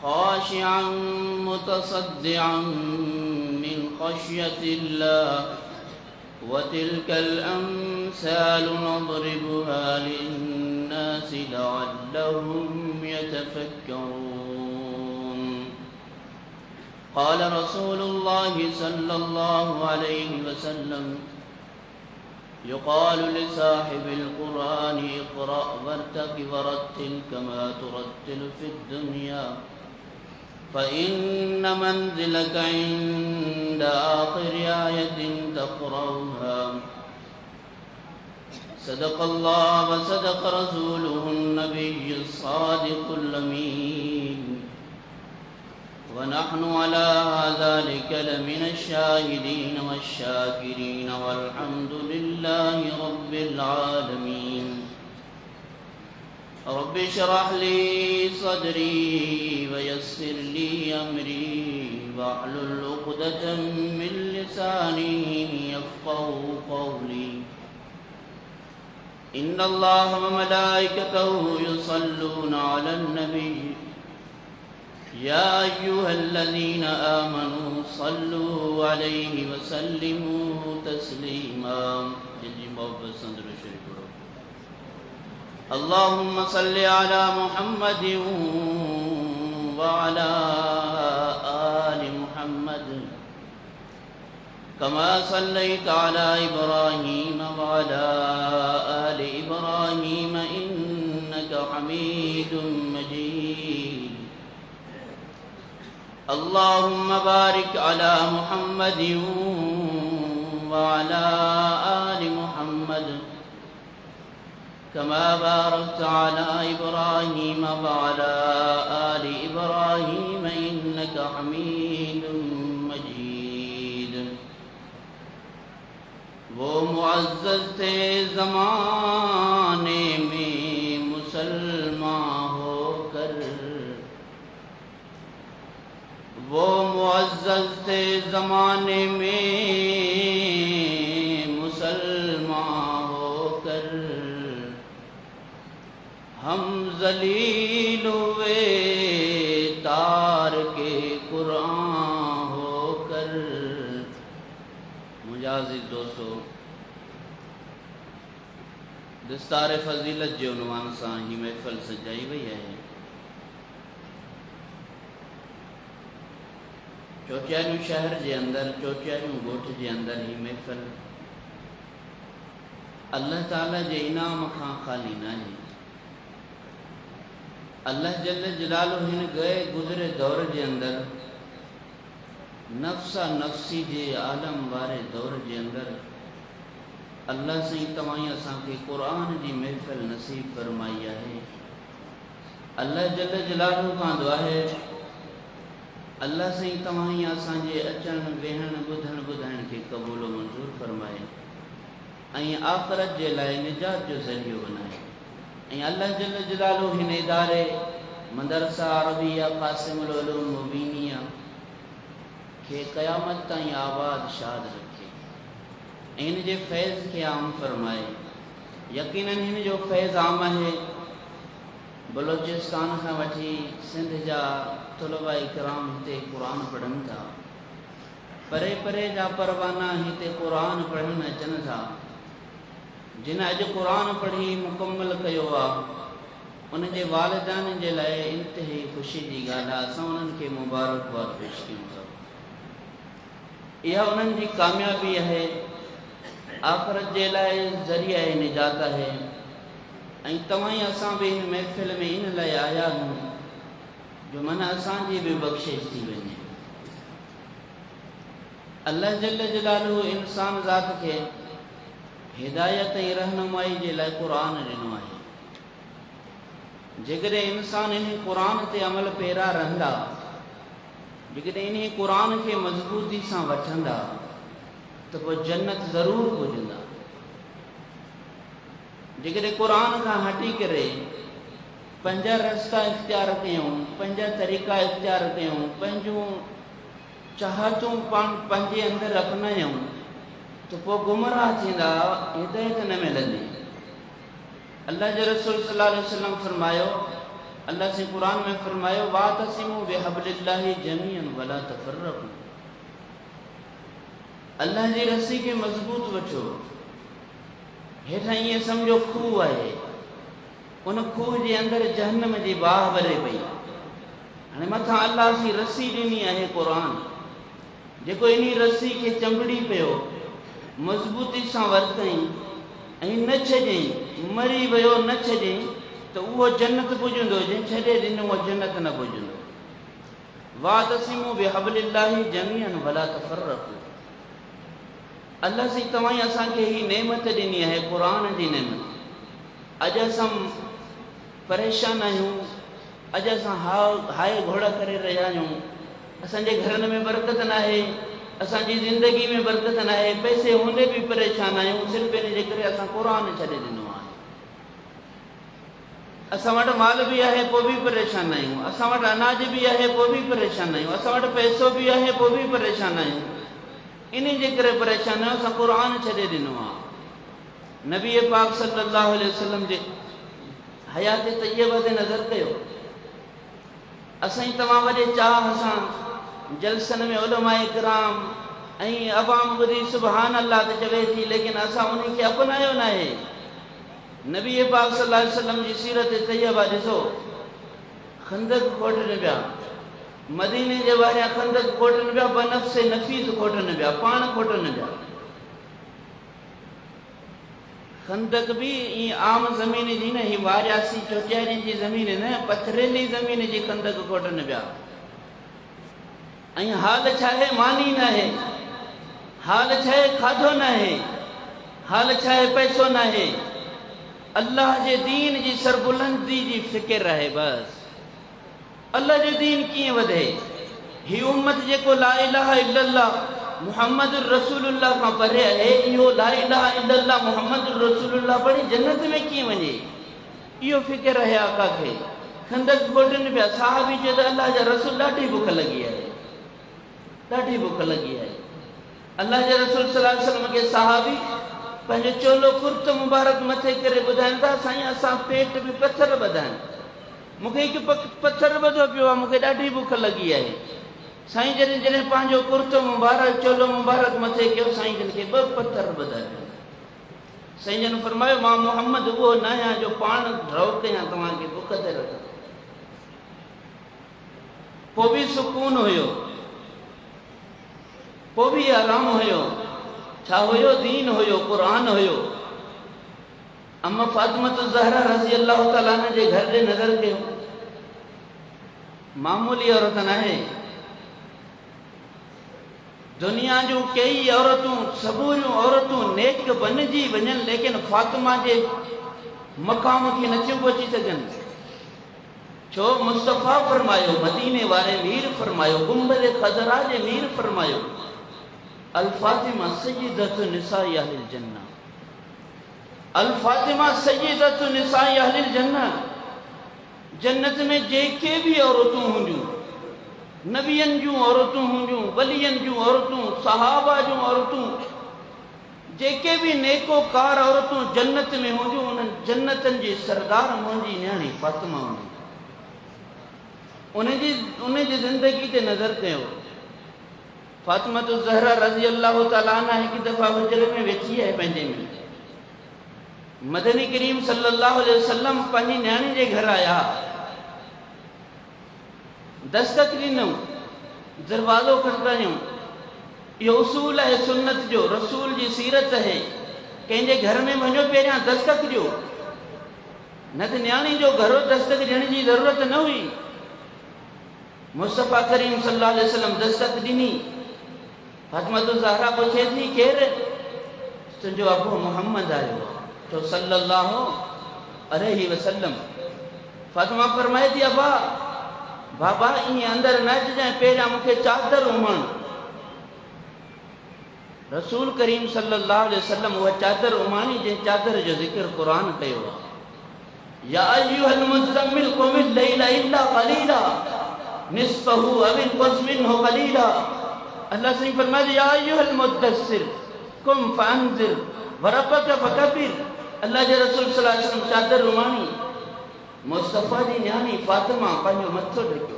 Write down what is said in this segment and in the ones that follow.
خاشعا متصدعا من خشية الله وتلك الأمثال نضربها للناس لعلهم يتفكرون. قال رسول الله صلى الله عليه وسلم: يقال لصاحب القرآن اقرأ وارتق ورتل كما ترتل في الدنيا فإن منزلك عند آخر آية تقرأها. صدق الله وصدق رسوله النبي الصادق الأمين، ونحن على ذلك لمن الشاهدين والشاكرين والحمد لله رب العالمين. رب اشرح لي صدري ويسر لي أمري واحلل عقدة من لساني يفقهوا قولي. إن الله وملائكته يصلون على النبي يا أيها الذين آمنوا صلوا عليه وسلموا تسليما. اللهم صل على محمد وعلى آل محمد كما صليت على إبراهيم وعلى آل إبراهيم إنك حميد مجيد. اللهم بارك على محمد وعلى آل محمد كما باركت على إبراهيم وعلى آل إبراهيم إنك حميد مجيد. وہ معزز تھے زمانے میں مسلمان ہو کر، وہ معزز تھے زمانے میں مسلمان ہو کر، ہم ذلیل ہوئے تار کے قرآن ہو کر۔ مجازی دوستو، دستار فضیلت جو عنوان सां ही महफ़िल सजाई वई आहे। चोटियारियूं शहर जे अंदरि, चोटियारियूं ॻोठ जे अंदरि ही महफ़िल अल्लाह ताला जे इनाम खां ख़ाली न आहे। अल्लाह जल जलालुहु हिन गए गुज़रे दौर जे अंदरि, नफ़्सा नफ़्सी जे आलम वारे दौर जे अंदरि अल्लाह साईं तव्हां असांखे क़ुरान जी महफ़िल नसीब फरमाई आहे। अल्लाह जल जलालुहु खां दुआ आहे अल्लाह साईं तव्हां असांजे अचण वेहण ॿुधण ॿुधाइण खे क़बूल मंज़ूर फरमाए ऐं आख़िरत जे लाइ निजात जो ज़रियो बनाए। ऐं अल्लाह जल जलालुहु हिन इदारे मदरसा अरबिया क़ासिमुल उलूम मुबीनिया खे क़यामत ताईं आबाद शाद रखे ऐं हिन जे फैज़ खे आम फरमाए। यकीनन हिन जो फैज़ आम आहे। बलोचिस्तान खां वठी सिंध जा तुलबा इकराम हिते क़ुरान पढ़नि था। परे परे जा परवाना हिते क़ुरान पढ़नि अचनि था। जिन अॼु क़ुरान पढ़ी मुकम्मल कयो आहे उन जे वालिदान जे लाइ इंतिहाई ख़ुशी जी ॻाल्हि आहे। असां उन्हनि खे मुबारकबाद पेश कयूं था। इहा उन्हनि जी कामयाबी आहे, आख़िरत जे लाइ ज़रिया निजात आहे। ऐं तव्हां असां बि हिन महफ़िल में इन लाइ आया आहियूं जो माना असांजी बि बख़्शिश थी वञे। अल्लाह जल जलालुहु इंसान ज़ात खे हिदायत ऐं रहनुमाई जे लाइ क़ुरान ॾिनो आहे। जेकॾहिं इंसान इन क़ुरान ते अमल पैरा रहंदा, जेकॾहिं इन क़ुरान खे मज़बूती सां वठंदा त पोइ जन्नत ज़रूरु पुॼंदा। जेकॾहिं क़ुरान खां हटी करे पंज रस्ता इख़्तियार कयूं, पंज तरीक़ा इख़्तियार कयूं, पंहिंजूं चाहतूं पंहिंजे अंदरि अपनायूं तो पोइ गुमराह थींदा, हिदायत न मिलंदी। अल्लाह जे रसूल सल्लल्लाहु अलैहि वसल्लम फरमायो अल्लाह से कुरान में फरमायो वातसिमू बिहब्लिल्लाहि जमीअन वला तफर्रकू। अल्लाह जी रस्सी के मजबूत वठो। हेठां ईअं सम्झो खूह आहे, उन खूह जे अंदरि जहन्नम जी बाह भरे पई। हाणे मथां अल्लाह जी रस्सी ॾिनी आहे क़ुरान, जेको इन रस्सी खे चंबड़ी पियो, मज़बूती सां वरितईं ऐं न छॾियईं, मरी वियो न छॾियईं त उहो जन्नत पुॼंदो, जंहिं छॾे ॾिनो उहो जन्नत न पुॼंदो। वातसिमू बिहब्लिल्लाहि जमीअन वला तफर्रकू। अल्लाह से तव्हां असांखे ही नेमत ॾिनी आहे, क़ुरान जी नेमत। अॼु असां परेशान आहियूं, अॼु असां हाय घोड़ा करे रहिया आहियूं, असांजे घरनि में बरकत न आहे, असांजी ज़िंदगी में बरकत न आहे, पैसे हूंदे बि परेशान आहियूं, सिर्फ़ु इन जे करे असां क़ुरान छॾे ॾिनो आहे। असां वटि माल बि आहे पोइ बि परेशान आहियूं, असां वटि अनाज बि आहे पोइ बि परेशान आहियूं, असां वटि पैसो बि आहे पोइ बि परेशान आहियूं। इन जे करे परेशान आहियूं, असां क़ुरान छॾे ॾिनो आहे। नबी पाक सल्लल्लाहु अलैहि वसल्लम जे हयात तय्यबा ते नज़र कयो। असां तमामु वॾे चाह सां जलसन में उलमाए किराम ऐं अवाम ॿुधी सुभान अल्लाह त चवे थी, लेकिन असां उन खे अपनायो न आहे। नबी पाक सल्लल्लाहु अलैहि वसल्लम जी सीरत तय्यबा ॾिसो, खंदक खोटनि पिया, मदीने जे ॿाहिरियां खंदक खोटनि पिया, बनफ़्से नफ़ीस खोटनि पिया, पाण खोटनि पिया। खंदक भी ईअं आम ज़मीन जी न, ही 82-84 जी ज़मीन न, पथरेली ज़मीन जी खंदक खोटनि पिया। ऐं हाल छा आहे, मानी न आहे, हाल छा आहे, खाधो न आहे, हाल छा आहे, पैसो न आहे, अल्लाह जे दीन जी सरबुलंदी जी फिकिर आहे। बस अल्लाह जो दीन कीअं वधे। ही उम्मत जेको ला इलाहा इल्लल्लाह मुहम्मद रसूलुल्लाह खां परे आहे, इहो ला इलाहा इल्लल्लाह मुहम्मद रसूलुल्लाह पढ़ी जन्नत में कीअं वञे, इहो फिकिर आहे आका खे। खंदक खोटनि पिया, साहबी चयो त अल्लाह जा रसूल ॾाढी बुख लॻी आहे, ॾाढी बुख लॻी आहे। अल्लाह जे रसूल सल्लल्लाहु अलैहि वसल्लम खे साहबी पंहिंजो चोलो कुर्तो मुबारक मथे करे ॿुधाइनि था, साईं असां पेट में पथर ॿधाइनि, मूंखे हिकु पथर ॿधो पियो आहे, मूंखे ॾाढी बुख लॻी आहे। साईं जॾहिं जॾहिं पंहिंजो कुर्तो मुबारक चोलो मुबारक मथे कयो, साईं जन खे 2 पथर ॿधाया। साईं जन फरमायो मां मोहम्मद उहो न आहियां जो पाण रओ कयां तव्हांखे बुख ते रखां। पोइ बि सुकून हुयो, पोइ बि आराम हुयो। छा हुयो? दीन हुयो, क़ुरान हुयो। अम्मा फातिमा ज़हरा रज़ी अल्लाह तआला अन्हा जे घर ॾे नज़र कयो, मामूली औरत न आहे। दुनिया जूं कई औरतूं, सबूरियूं औरतूं नेक बणिजी वञनि, लेकिन फातिमा जे मक़ाम खे नथियूं पहुची सघनि। छो? मुस्तफ़ा फरमायो, मदीने वारे मीर फरमायो, गुंबद खज़रा जे मीर फरमायो, अल फातिमा सय्यदतु निसाई अहलिल जन्नह, अल फातिमा सय्यदतु निसाई अहलिल जन्नह। जन्नत में जेके भी औरतूं हूंदियूं, नबियन जूं औरतूं हूंदियूं, वलियन जूं औरतूं, सहाबा जूं औरतूं, जेके भी नेकोकार औरतूं जन्नत में हूंदियूं, उन जन्नतन जी सरदार मुंहिंजी न्याणी फातिमा हूंदी। उन जी ज़िंदगी ते नज़र कयो। फातिमा ज़हरा रज़ी अल्लाह तआला अन्हा हिकु दफ़ा हुजरे में वेठी आहे पंहिंजे में। मदनी करीम सल्लल्लाहु अलैहि वसल्लम पंहिंजी न्याणी जे घर आया, दस्तक ॾिनऊं, दरवाज़ो खटकायूं। इहो उसूल आहे सुन्नत जो, रसूल जी सीरत आहे। कंहिंजे घर में वञो पहिरियां दस्तक ॾियो, न त न्याणी जो घरो दस्तक ॾियण जी ज़रूरत न हुई। मुस्तफ़ा करीम सल्लल्लाहु अलैहि वसल्लम दस्तक ॾिनी। फातिमा ज़हरा पुछे थी केरु? तुंहिंजो अबू मोहम्मद आयो तो सल्लल्लाहु अलैहि वसल्लम। फातिमा फरमाए थी अबा बाबा ईअं अंदरि न अचिजांइ, पहिरियां मूंखे चादर उमण। रसूल करीम सल्लल्लाहु अलैहि वसल्लम उहा चादर उमाणी जंहिं चादर जो ज़िक्र क़ुरान कयो आहे। या अय्युहल मुज़्ज़म्मिल क़ुमिल लैला इल्ला क़लीला निस्फ़हु अव इंक़ुस मिन्हु क़लीला। अल्लाह से फरमाया या अय्युहल मुद्दस्सिर कुम फअंज़िर व रब्बक फकब्बिर। अल्लाह के रसूल सल्लल्लाहु अलैहि वसल्लम चादर उमाणी, मुस्तफ़ा जी न्याणी फातिमा पंहिंजो मथो ढकियो।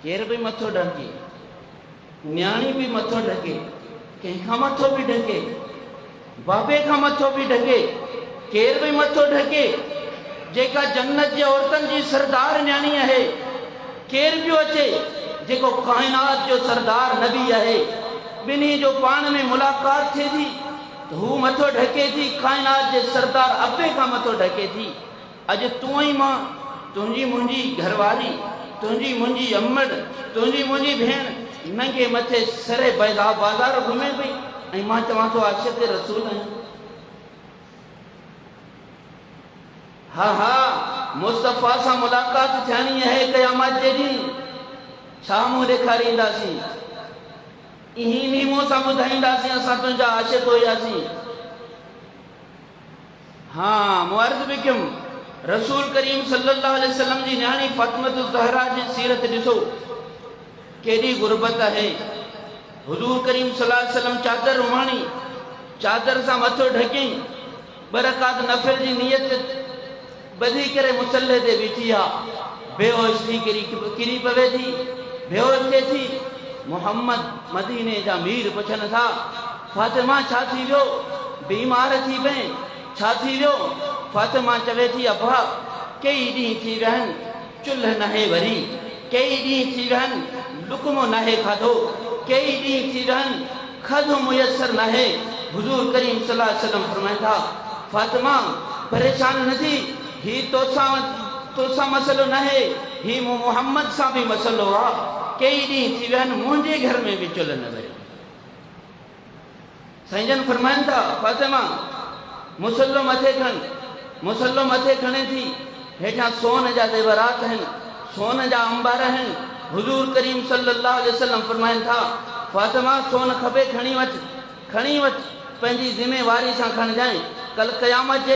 केर भी मथो ढके, न्याणी भी मथो ढके, कंहिंखां मथो भी ढके, बाबे का मथो भी ढके, केर भी मथो ढके। जेका जन्नत जे औरतन जी सरदार न्याणी है, केर पियो अचे जेको कायनात जो सरदार नबी है। बिन्ही जो पान में मुलाकात थे थी तो हू मथो ढके थी, कायनात जे सरदार अब्बे का मथो ढके थी। अज तू ही मां, तुझी मुंजी घरवारी, तुझी मुंजी अम्मड़, तुझी मुंजी भेण नंगे मथे सरे बैदा बाजार घुमे पई ऐं मां चवां तो आशिक़ रसूल आहियां। हा हा मुस्तफ़ा सां मुलाकात थियणी है क़यामत जे ॾींहुं। छा मुंहुं ॾेखारींदासीं? इही नीमो सां ॿुधाईंदासीं असां तुंहिंजा आशिक़ हुयासीं। हाँ मूं अर्ज़ बि कयुमि, रसूल करीम सल्लल्लाहु अलैहि वसल्लम जी न्याणी फातिमतु ज़हरा जी सीरत ॾिसो, केॾी गुरबत है। हुजूर करीम सल्लल्लाहु अलैहि वसल्लम चादर उमाणी, चादर सां मथो ढकियईं, ॿ रकात नफ़िल जी नियत ॿधी करे मुसल्ले ते बीठी आहे। बेहोश थी किरी पवे थी, बेहोश थिए थी। मोहम्मद मदीने जा मीर पुछनि था, फातिमा छा थी वियो? बीमार थी पए, छा थी वियो? फातिमा चवे थी, अब्बा कई ॾींहं थी विया आहिनि, चुल्ह नाहे वरी, कई ॾींहं थी विया आहिनि, लुकमो नाहे खाधो, कई ॾींहं थी विया आहिनि, खाधो मुयसर नाहे। हुजूर करीम सल्लल्लाहु अलैहि वसल्लम फरमाइनि था, फातिमा परेशान न थी, ही तोसां मसलो न है, ही मोहम्मद सां भी मसलो आहे। कई ॾींहं थी विया आहिनि, मुंहिंजे घर में भी चुल्ह न वरियो। साईं जन फरमाइनि था, फातिमा मुसल्लो मथे खण। मुसल्लो मथे खणे थी, हेठां सोन जा ज़ेवरात आहिनि, सोन जा अंबार आहिनि। हुजूर करीम सल्लल्लाहु अलैहि वसल्लम फरमाइनि था, फातिमा सोन खपे खणी वठ, खणी वठ, पंहिंजी ज़िमेवारी सां खणजांइ। कल क़यामत जे